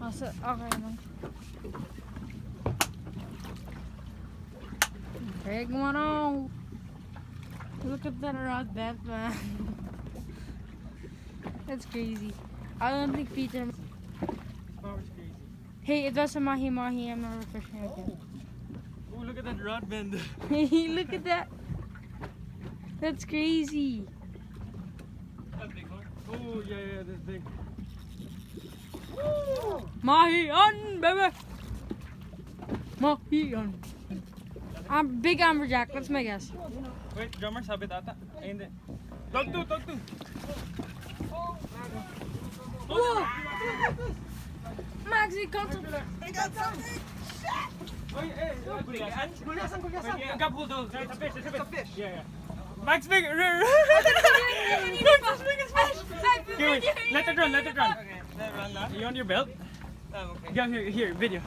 Okay lang. Big one on. Look at that rod bent, man. That's crazy. I don't think Peter. Power's crazy. Hey, it was a mahi mahi. I'm never fishing again. Oh, look at that rod bend. Hey, look at that. That's crazy. That big one. Oh yeah, that's big. Mahi on, baby. Mahi on. Big amberjack. That's my guess. Wait, drummer, sabit ata. Ay, hindi. Tug two. Whoa! Maxie, come to. I got something! Hey, gulyasan. Gab, hold on. It's a fish. It's a fish. Yeah. Max, big. Here, wait. Let it run. Okay, let it run now. You on your belt? Oh, okay. Yeah, here, video.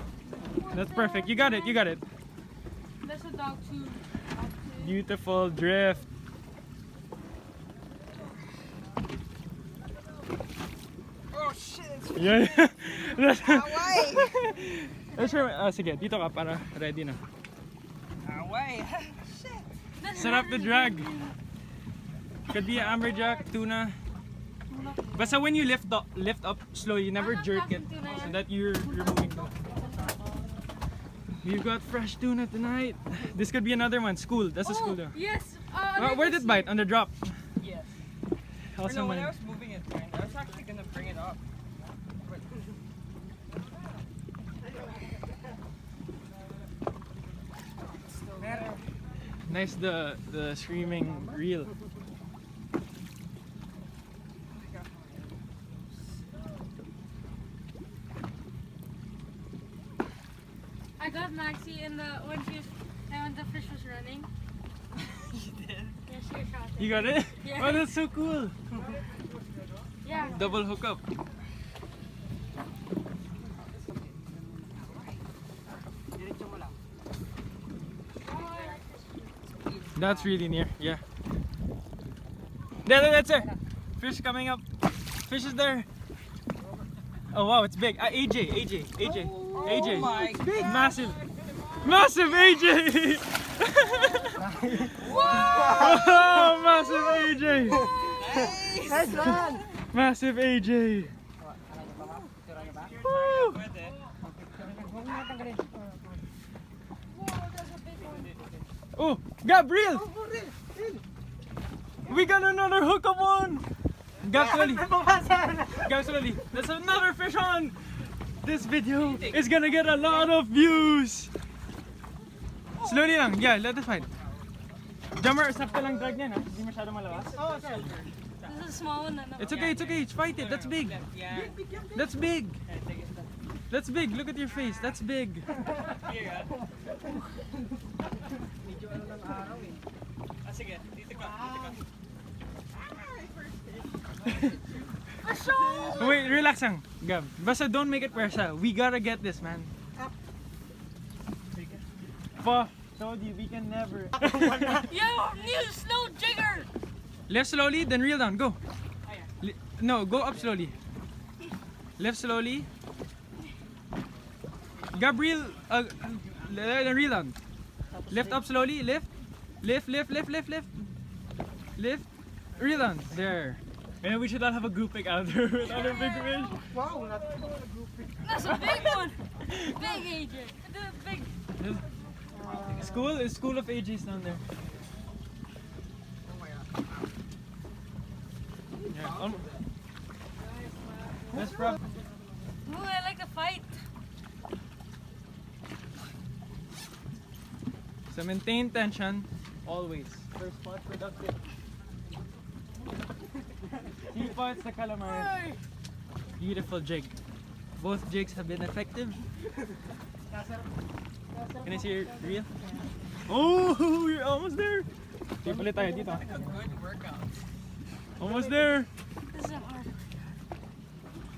That's perfect. You got it. There's a dog too. Beautiful drift. Oh shit! Yeah. Away! Sure, sige, dito ka para ready na. Away! Shit! Sarap to drag. Could be an amberjack, tuna. Basta when you lift up slowly, you never jerk it so that you're moving down. We've got fresh tuna tonight. This could be another one. School. That's a school though. Yes. Where did it bite? On the drop. Yes. Awesome. No, when I was moving it, man, I was actually gonna bring it up. Nice the screaming reel. I got Maxie in when the fish was running. You did? Yeah, she shot it. You got it? Yeah. Oh, that's so cool. Yeah. Double hookup. That's really near. Yeah. That's it. Fish coming up. Fish is there. Oh wow, it's big. AJ. Oh my God. Massive AJ. Oh, massive AJ. Nice one! Massive AJ. Woo. Oh, Gabriel! We got another hookup one! Gab slowly. There's another fish on! This video is gonna get a lot of views! Slowly lang. Yeah, let it fight. Jammer, sakto lang drag niyan ha. Hindi masyado malawas. Oh, sorry. This is a small one. It's okay. It's fight it. That's big. Yeah. That's big. That's big. Look at your face. That's big. Here, medyo ano ng araw eh. Sige, dito ka. Wait, relax lang. Gab. Basta don't make it persa. We gotta get this, man. Pa, told you we can never. Yo, new slow jigger. Left slowly, then reel down. Go. No, go up slowly. Left slowly. Gabriel, then reel down. Left up slowly. Lift. Reel down. There. And we should not have a group pick out there with other big fish. Wow, not a group pick. That's a big one. Big AJ. The big. School of AJ's down there. Yeah. That's probably. Ooh, I like the fight. So maintain tension always. First spot productive. 3 points the calamari. Beautiful jig. Both jigs have been effective. Can I see your reel? Oh, you're almost there. Okay, palit tayo dito. A good workout. Almost there. This is a hard.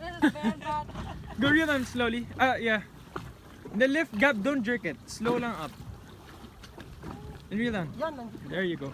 This is very bad. Go reel down slowly. Yeah. The lift gap, don't jerk it. Slow lang up. And reel down. There you go.